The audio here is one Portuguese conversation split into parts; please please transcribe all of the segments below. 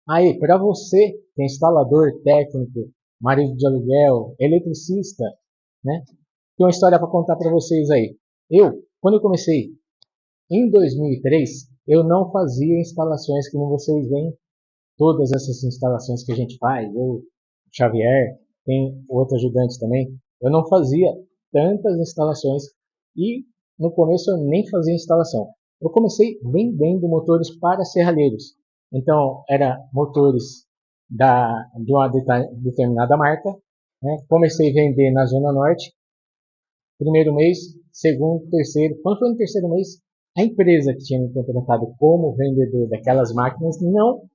Aí, para você, que é instalador, técnico, marido de aluguel, eletricista, né? Tem uma história para contar para vocês aí. Quando eu comecei em 2003, eu não fazia instalações que vocês veem, todas essas instalações que a gente faz, Xavier, tem outro ajudante também, eu não fazia tantas instalações e no começo eu nem fazia instalação. Eu comecei vendendo motores para serralheiros. Então, era motores de uma determinada marca. Né? Comecei a vender na Zona Norte, primeiro mês, segundo, terceiro. Quando foi no terceiro mês, a empresa que tinha me contratado como vendedor daquelas máquinas não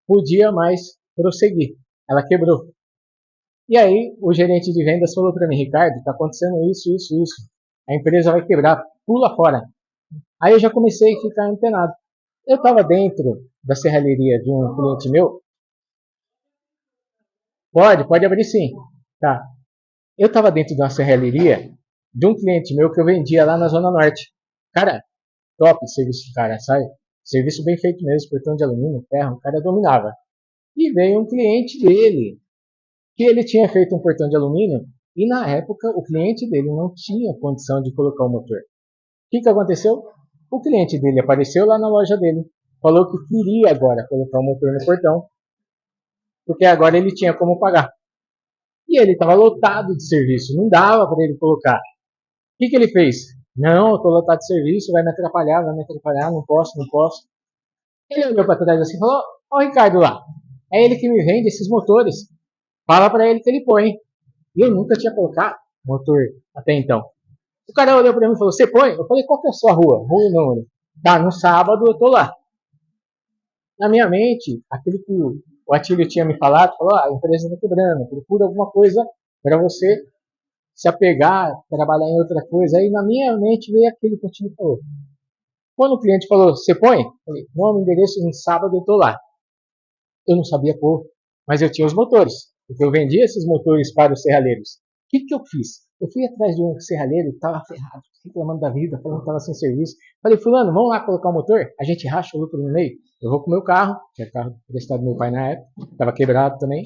podia mais prosseguir. Ela quebrou. E aí o gerente de vendas falou para mim, Ricardo, está acontecendo isso, isso, isso. A empresa vai quebrar, pula fora. Aí eu já comecei a ficar antenado. Eu estava dentro da serralheria de um cliente meu. Pode abrir sim. Tá. Eu estava dentro de uma serralheria de um cliente meu que eu vendia lá na Zona Norte. Cara, top o serviço do cara, sabe? Serviço bem feito mesmo, portão de alumínio, ferro, o cara dominava. E veio um cliente dele, que ele tinha feito um portão de alumínio, e na época o cliente dele não tinha condição de colocar o motor. O que aconteceu? O cliente dele apareceu lá na loja dele, falou que queria agora colocar o motor no portão, porque agora ele tinha como pagar. E ele estava lotado de serviço, não dava para ele colocar. O que ele fez? Não, eu estou lotado de serviço, vai me atrapalhar, não posso, não posso. Ele olhou para trás assim e falou: Ó, o Ricardo lá, é ele que me vende esses motores. Fala para ele que ele põe. E eu nunca tinha colocado motor até então. O cara olhou para mim e falou: Você põe? Eu falei: Qual que é a sua rua? Rua e número. Tá, no sábado eu tô lá. Na minha mente, aquilo que o Atílio tinha me falado, falou: A empresa está quebrando, procura alguma coisa para você se apegar, trabalhar em outra coisa. Aí na minha mente veio aquilo que o Atílio falou. Quando o cliente falou: Você põe? Eu falei: Nome, endereço, no sábado eu tô lá. Eu não sabia pôr, mas eu tinha os motores, porque eu vendia esses motores para os serralheiros. O que eu fiz? Eu fui atrás de um serralheiro que estava ferrado, reclamando da vida, falando que estava sem serviço. Falei, fulano, vamos lá colocar o motor? A gente racha o lucro no meio. Eu vou com o meu carro, que era o carro emprestado do meu pai na época, estava quebrado também.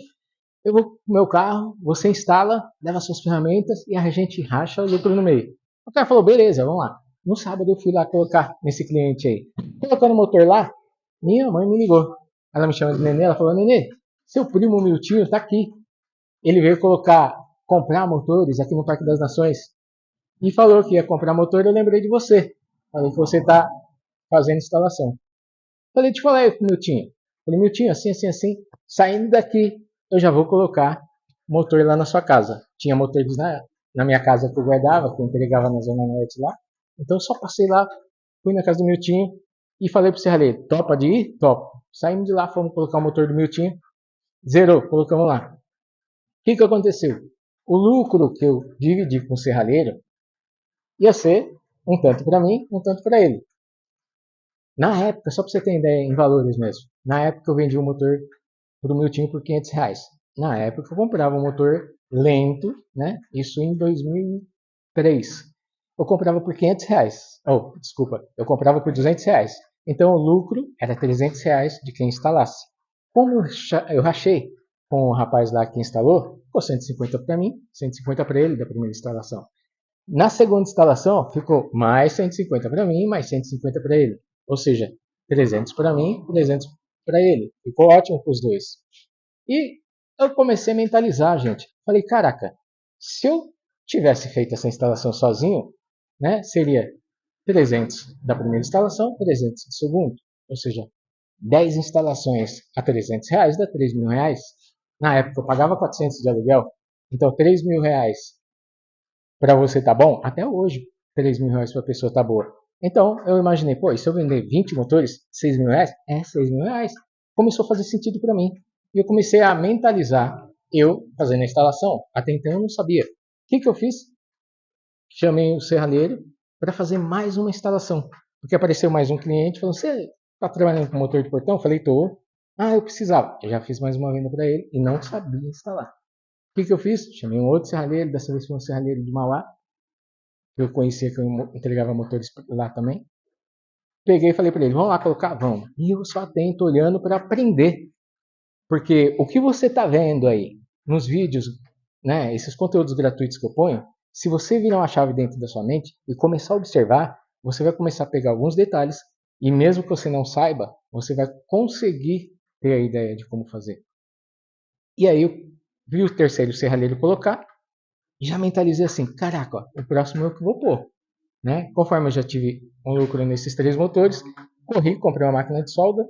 Eu vou com o meu carro, você instala, leva suas ferramentas e a gente racha o lucro no meio. O cara falou, beleza, vamos lá. No sábado eu fui lá colocar nesse cliente aí. Colocando o motor lá, minha mãe me ligou. Ela me chama de Nenê, ela falou, Nenê, seu primo Miltinho está aqui. Ele veio comprar motores aqui no Parque das Nações. E falou que ia comprar motor, eu lembrei de você. Falei que você está fazendo instalação. Falei, te falei, Miltinho. Falei, Miltinho, assim, assim, assim. Saindo daqui, eu já vou colocar motor lá na sua casa. Tinha motor na minha casa que eu guardava, que eu entregava na Zona Norte lá. Então eu só passei lá, fui na casa do Miltinho e falei pro serralheiro, topa de ir? Topa. Saímos de lá, fomos colocar o motor do Miltinho, zerou, colocamos lá. O que aconteceu? O lucro que eu dividi com o serralheiro ia ser um tanto para mim, um tanto para ele. Na época, só para você ter ideia em valores mesmo, na época eu vendi um motor para o Miltinho por R$ 500. Na época eu comprava um motor lento, né? Isso em 2003. Eu comprava por R$ 500. Oh, desculpa, eu comprava por R$ 200. Então o lucro era R$ 300 de quem instalasse. Como eu rachei com o rapaz lá que instalou, ficou 150 para mim, 150 para ele da primeira instalação. Na segunda instalação, ficou mais 150 para mim, mais 150 para ele. Ou seja, 300 para mim, 300 para ele. Ficou ótimo para os dois. E eu comecei a mentalizar, gente. Falei, caraca, se eu tivesse feito essa instalação sozinho, né, seria 300 da primeira instalação, 300 do segundo. Ou seja, 10 instalações a R$ 300 dá R$ 3.000. Na época eu pagava 400 de aluguel. Então R$ 3.000 para você tá bom? Até hoje, R$ 3.000 para a pessoa tá boa. Então, eu imaginei, pô, e se eu vender 20 motores, R$ 6.000? É, R$ 6.000. Começou a fazer sentido para mim. E eu comecei a mentalizar, eu fazendo a instalação. Até então eu não sabia. O que eu fiz? Chamei o serralheiro para fazer mais uma instalação. Porque apareceu mais um cliente falando, você está trabalhando com motor de portão? Eu falei, tô. Ah, eu precisava. Eu já fiz mais uma venda para ele e não sabia instalar. O que eu fiz? Chamei um outro serralheiro, dessa vez foi um serralheiro de Mauá, que eu conhecia, que eu entregava motores lá também. Peguei e falei para ele, vamos lá colocar? Vamos. E eu só atento, olhando para aprender. Porque o que você está vendo aí nos vídeos, né, esses conteúdos gratuitos que eu ponho, se você virar uma chave dentro da sua mente e começar a observar, você vai começar a pegar alguns detalhes e mesmo que você não saiba, você vai conseguir ter a ideia de como fazer. E aí eu vi o terceiro serralheiro colocar e já mentalizei assim, caraca, ó, o próximo é o que eu vou pôr. Né? Conforme eu já tive um lucro nesses 3 motores, corri, comprei uma máquina de solda,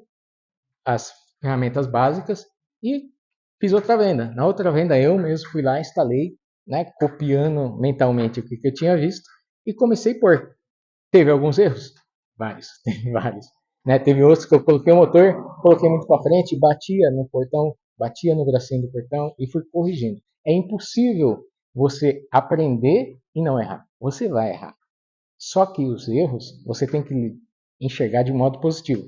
as ferramentas básicas e fiz outra venda. Na outra venda eu mesmo fui lá, instalei, né, copiando mentalmente o que eu tinha visto e comecei a pôr. Teve alguns erros? Vários, teve vários. Né? Teve outros que eu coloquei o motor, coloquei muito para frente, batia no portão, batia no bracinho do portão e fui corrigindo. É impossível você aprender e não errar. Você vai errar. Só que os erros você tem que enxergar de modo positivo.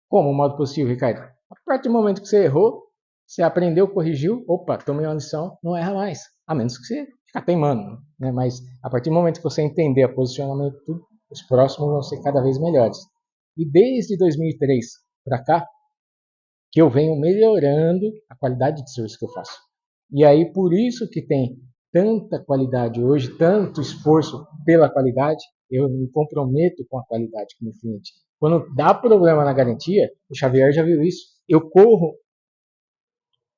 Como um modo positivo, Ricardo? A partir do momento que você errou, você aprendeu, corrigiu, opa, tomei uma lição, não erra mais. A menos que você ficar teimando. Né? Mas a partir do momento que você entender o posicionamento, tudo, os próximos vão ser cada vez melhores. E desde 2003 para cá, que eu venho melhorando a qualidade de serviço que eu faço. E aí, por isso que tem tanta qualidade hoje, tanto esforço pela qualidade, eu me comprometo com a qualidade com o cliente. Quando dá problema na garantia, o Xavier já viu isso, eu corro,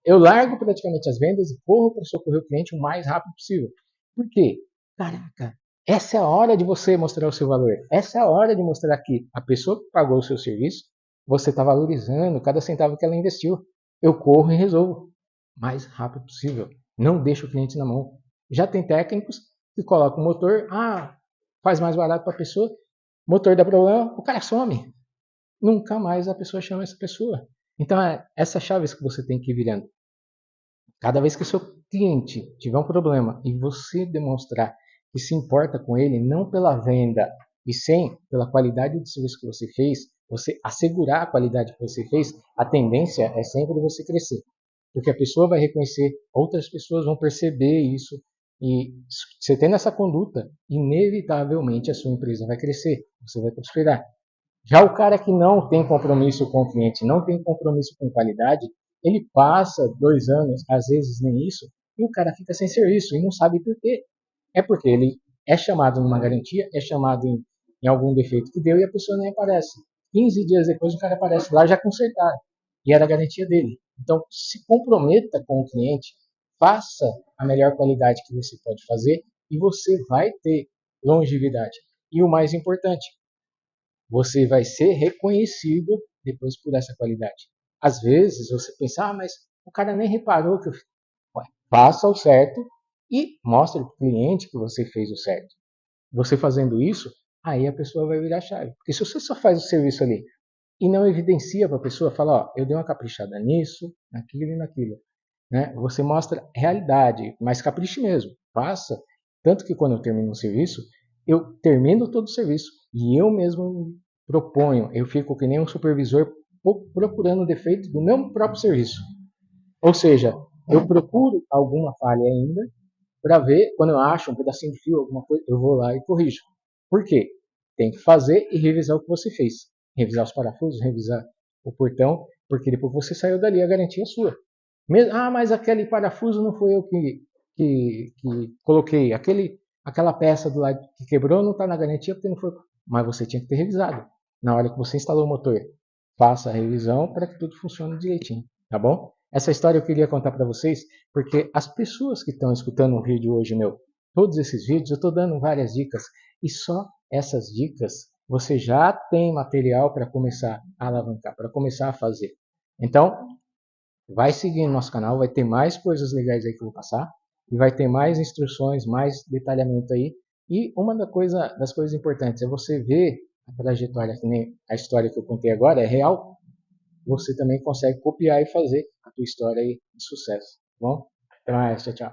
eu largo praticamente as vendas e corro para socorrer o cliente o mais rápido possível. Por quê? Caraca, essa é a hora de você mostrar o seu valor. Essa é a hora de mostrar que a pessoa que pagou o seu serviço, você está valorizando cada centavo que ela investiu. Eu corro e resolvo o mais rápido possível. Não deixo o cliente na mão. Já tem técnicos que colocam o motor, faz mais barato para a pessoa, motor dá problema, o cara some. Nunca mais a pessoa chama essa pessoa. Então, essas chaves que você tem que ir virando. Cada vez que o seu cliente tiver um problema e você demonstrar que se importa com ele, não pela venda, e sim pela qualidade do serviço que você fez, você assegurar a qualidade que você fez, a tendência é sempre você crescer. Porque a pessoa vai reconhecer, outras pessoas vão perceber isso, e você tendo essa conduta, inevitavelmente a sua empresa vai crescer, você vai prosperar. Já o cara que não tem compromisso com o cliente, não tem compromisso com qualidade, ele passa 2 anos, às vezes nem isso, e o cara fica sem serviço e não sabe por quê. É porque ele é chamado numa garantia, é chamado em algum defeito que deu e a pessoa nem aparece. 15 dias depois o cara aparece lá já consertado. E era a garantia dele. Então, se comprometa com o cliente, faça a melhor qualidade que você pode fazer e você vai ter longevidade. E o mais importante, você vai ser reconhecido depois por essa qualidade. Às vezes você pensa, mas o cara nem reparou que eu faça o certo e mostre para o cliente que você fez o certo. Você fazendo isso, aí a pessoa vai virar chave. Porque se você só faz o serviço ali e não evidencia para a pessoa, fala, ó, eu dei uma caprichada nisso, naquilo e naquilo. Né? Você mostra realidade, mas capriche mesmo, faça. Tanto que quando eu termino um serviço, eu termino todo o serviço e eu mesmo proponho, eu fico que nem um supervisor procurando defeito do meu próprio serviço. Ou seja, eu procuro alguma falha ainda para ver, quando eu acho um pedacinho de fio, alguma coisa, eu vou lá e corrijo. Por quê? Tem que fazer e revisar o que você fez. Revisar os parafusos, revisar o portão, porque depois que você saiu dali, a garantia é sua. Mas aquele parafuso não foi eu que coloquei. Aquela peça do lado que quebrou não está na garantia porque não foi. Mas você tinha que ter revisado. Na hora que você instalou o motor, faça a revisão para que tudo funcione direitinho. Tá bom? Essa história eu queria contar para vocês porque as pessoas que estão escutando o vídeo hoje meu, todos esses vídeos, eu estou dando várias dicas e só essas dicas você já tem material para começar a alavancar, para começar a fazer. Então, vai seguir no nosso canal, vai ter mais coisas legais aí que eu vou passar e vai ter mais instruções, mais detalhamento aí. E uma das coisas importantes é você ver a trajetória, que nem a história que eu contei agora é real, você também consegue copiar e fazer a tua história aí de sucesso. Tá bom? Até mais, tchau, tchau.